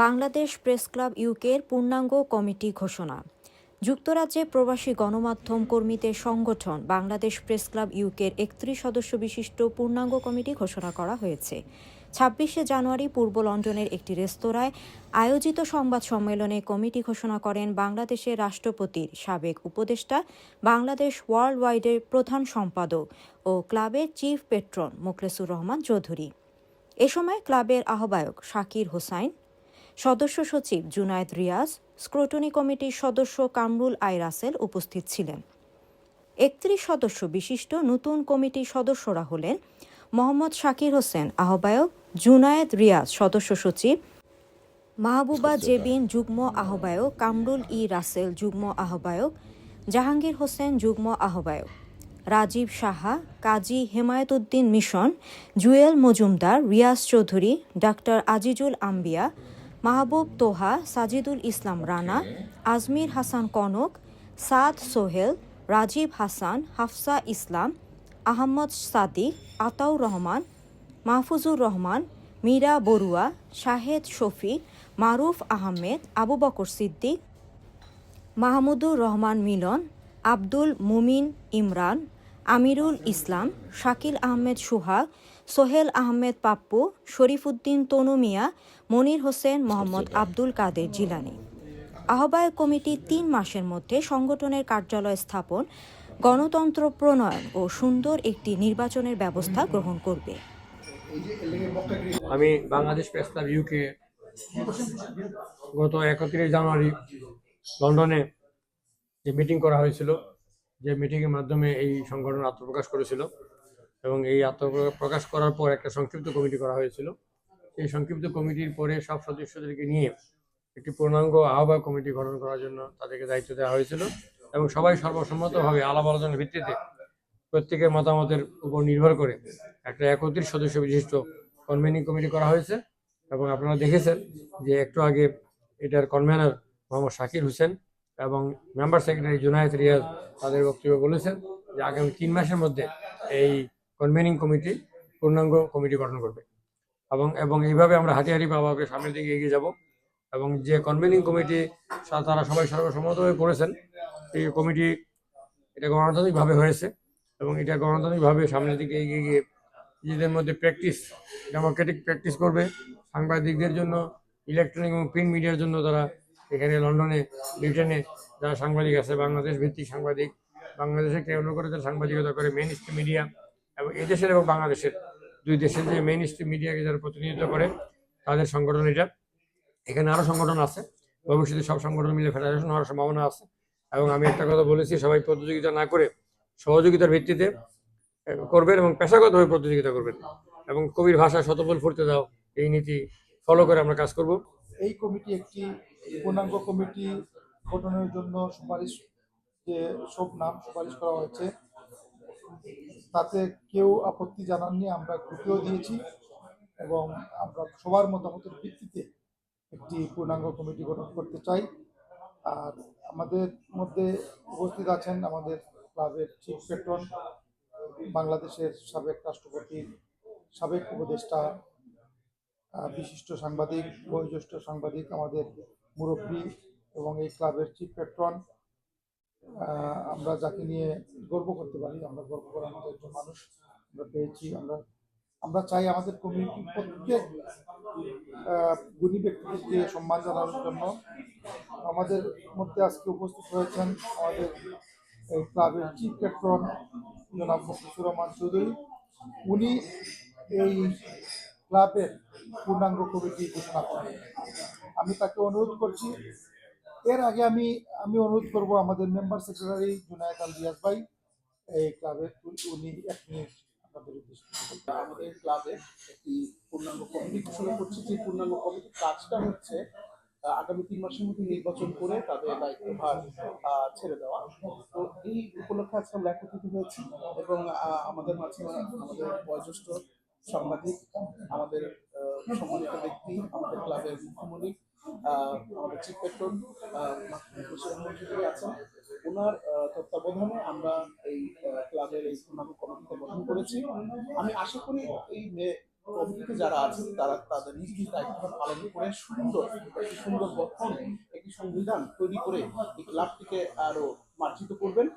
Bangladesh press club ইউকের পূর্ণাঙ্গ committee ঘোষণা। যুক্তরাজ্যে প্রবাসী গণমাধ্যম কর্মীদের সংগঠন বাংলাদেশ প্রেস ক্লাব ইউকের ৩১ সদস্য বিশিষ্ট পূর্ণাঙ্গ কমিটি ঘোষণা করা হয়েছে। ২৬শে জানুয়ারি পূর্ব লন্ডনের একটি রেস্তোরাঁয় আয়োজিত সংবাদ সম্মেলনে কমিটি ঘোষণা করেন বাংলাদেশের রাষ্ট্রপতির সাবেক উপদেষ্টা, বাংলাদেশ ওয়ার্ল্ড ওয়াইডের প্রধান সম্পাদক ও ক্লাবের চিফ পেট্রন মোখলেছুর রহমান চৌধুরী। এ সময় ক্লাবের আহ্বায়ক শাকির হোসাইন, সদস্য সচিব জুনায়েদ রিয়াজ, স্ক্রুটনি কমিটির সদস্য কামরুল আই রাসেল উপস্থিত ছিলেন। ৩১ সদস্য বিশিষ্ট নতুন কমিটির সদস্যরা হলেন মোহাম্মদ শাকির হোসেন আহ্বায়ক, জুনায়েদ রিয়াজ সদস্য সচিব, মাহবুবা জেবিন যুগ্ম আহ্বায়ক, কামরুল ই রাসেল যুগ্ম আহ্বায়ক, জাহাঙ্গীর হোসেন যুগ্ম আহ্বায়ক, রাজীব সাহা, কাজী হেমায়েত উদ্দিন মিশন, জুয়েল মজুমদার, রিয়াজ চৌধুরী, ডাক্তার আজিজুল আম্বিয়া, মাহবুব তোহা, সাজিদুল ইসলাম রানা, আজমির হাসান কনক, সাদ সোহেল, রাজীব হাসান, হাফসা ইসলাম, আহমদ সাদিক, আতাউর রহমান, মাহফুজুর রহমান, মীরা বড়ুয়া, শাহেদ শফিক, মারুফ আহমেদ, আবু বকর সিদ্দিক, মাহমুদুর রহমান মিলন, আব্দুল মুমিন ইমরান, আমিরুল ইসলাম, শাকিল আহমেদ সুহাগ, সোহেল আহমেদ পাপ্পু, শরীফুদ্দিন তনু মিয়া, মনির হোসেন, মোহাম্মদ আব্দুল কাদের জিলানি। আহ্বায়ক কমিটি ৩ মাসের মধ্যে সংগঠনের কার্যালয় স্থাপন, গণতন্ত্র প্রণয়ন ও সুন্দর একটি নির্বাচনের ব্যবস্থা গ্রহণ করবে। আমি বাংলাদেশ প্রেস ক্লাব ইউকে গত ৩১ জানুয়ারি লন্ডনে যে মিটিং করা হয়েছিল, যে মিটিংয়ের মাধ্যমে এই সংগঠন আত্মপ্রকাশ করেছিল এবং এই আত্মপ্রকাশ করার পর একটা সংক্ষিপ্ত কমিটি করা হয়েছিল। এই সংক্ষিপ্ত কমিটির পরে সব সদস্যদেরকে নিয়ে একটি পূর্ণাঙ্গ আহ্বায়ক কমিটি গঠন করার জন্য তাদেরকে দায়িত্ব দেওয়া হয়েছিল এবং সবাই সর্বসম্মতভাবে আলাপ আলোচনার ভিত্তিতে প্রত্যেকের মতামতের উপর নির্ভর করে একটা ৩১ সদস্য বিশিষ্ট কনভেনিং কমিটি করা হয়েছে। এবং আপনারা দেখেছেন যে একটু আগে এটার কনভেনার মোহাম্মদ শাকির হোসেন এবং মেম্বার সেক্রেটারি জুনায়েদ রিয়াজ তাদের বক্তব্য বলেছেন যে আগামী ৩ মাসের মধ্যে এই কনভেনিং কমিটি পূর্ণাঙ্গ কমিটি গঠন করবে এবং এইভাবে আমরা হাঁটি পাওয়াকে সামনের দিকে এগিয়ে যাব। এবং যে কনভেনিং কমিটি তারা সবাই সর্বসম্মতভাবে করেছেন, এই কমিটি এটা গণতান্ত্রিকভাবে হয়েছে এবং এটা গণতান্ত্রিকভাবে সামনের দিকে এগিয়ে গিয়ে নিজেদের মধ্যে ডেমোক্রেটিক প্র্যাকটিস করবে। সাংবাদিকদের জন্য, ইলেকট্রনিক এবং প্রিন্ট মিডিয়ার জন্য তারা এখানে লন্ডনে, ব্রিটেনে যারা সাংবাদিক আছে, বাংলাদেশ ভিত্তিক সাংবাদিক, বাংলাদেশে কেন্দ্র করে যারা সাংবাদিকতা করে মেইন স্ট্রিম মিডিয়া, এবং এই দেশের এবং বাংলাদেশের দুই দেশের যে মেইন স্ট্রিম মিডিয়াকে যারা প্রতিনিধিত্ব করে তাদের সংগঠন এটা। এখানে আরও সংগঠন আছে, ভবিষ্যতে সব সংগঠন মিলে ফেডারেশন হওয়ার সম্ভাবনা আছে। এবং আমি একটা কথা বলেছি, সবাই প্রতিযোগিতা না করে সহযোগিতার ভিত্তিতে করবেন এবং পেশাগতভাবে প্রতিযোগিতা করবেন এবং কবির ভাষা শতফল ফুটতে দাও, এই নীতি ফলো করে আমরা কাজ করব। এই কমিটি একটি পূর্ণাঙ্গ কমিটি গঠনের জন্য সুপারিশ, যে সব নাম সুপারিশ করা হয়েছে তাতে কেউ আপত্তি জানাননি, আমরা গ্রুপেও দিয়েছি এবং আমরা সবার মতামতের ভিত্তিতে একটি পূর্ণাঙ্গ কমিটি গঠন করতে চাই। আর আমাদের মধ্যে উপস্থিত আছেন আমাদের ক্লাবের চিফ পেট্রন, বাংলাদেশের সাবেক রাষ্ট্রপতির সাবেক উপদেষ্টা, বিশিষ্ট সাংবাদিক, বয়োজ্যেষ্ঠ সাংবাদিক, আমাদের মুরব্বী এবং এই ক্লাবের চিফ পেট্রন। আমরা যাকে নিয়ে গর্ব করতে পারি, আমরা গর্ব করার মতো একজন মানুষ আমরা পেয়েছি। আমরা চাই আমাদের কমিউনিটি প্রত্যেক গুণী ব্যক্তিদেরকে সম্মান জানানোর জন্য। আমাদের মধ্যে আজকে উপস্থিত হয়েছেন আমাদের এই ক্লাবের চিফ পেট্রন জনাব মোখলেছুর রহমান চৌধুরী। উনি এই ক্লাবের পূর্ণাঙ্গ কমিটি ঘোষণা করেন। আমি তাকে অনুরোধ করছি, এর আগে আমি অনুরোধ করব আমাদের মেম্বার সেক্রেটারি জুনায়েদ আল রিয়াজ ভাই এই ক্লাবের, উনি 1 মিনিট আপনাদের উদ্দেশ্যে। আমাদের ক্লাবে একটি পূর্ণাঙ্গ কমিটি ঘোষণা করছি। যে পূর্ণাঙ্গ কমিটির কাজটা হচ্ছে আগামী 3 মাসের মধ্যে নির্বাচন করে তাদের দায়িত্বভার ছেড়ে দেওয়া। তো এই উপলক্ষে আজকে আমরা একত্রিত হয়েছি এবং আমাদের মাঝে আমাদের বয়োজ্যেষ্ঠ সাংবাদিক, আমাদের সম্মানিত ব্যক্তি, আমাদের ক্লাবের মুখ্যমন্ত্রী, আমাদের চিফ পেট্রন আছেন। ওনার তত্ত্বাবধানে আমরা এই ক্লাবের এই পূর্ণাঙ্গ কমিটিতে গঠন করেছি। আমি আশা করি এই কমিটিতে যারা আছেন তারা তাদের নিজ নিজ দায়িত্ব পালন করে একটি সুন্দর গঠন, একটি সংবিধান তৈরি করে এই ক্লাবটিকে আরো মার্জিত করবেন।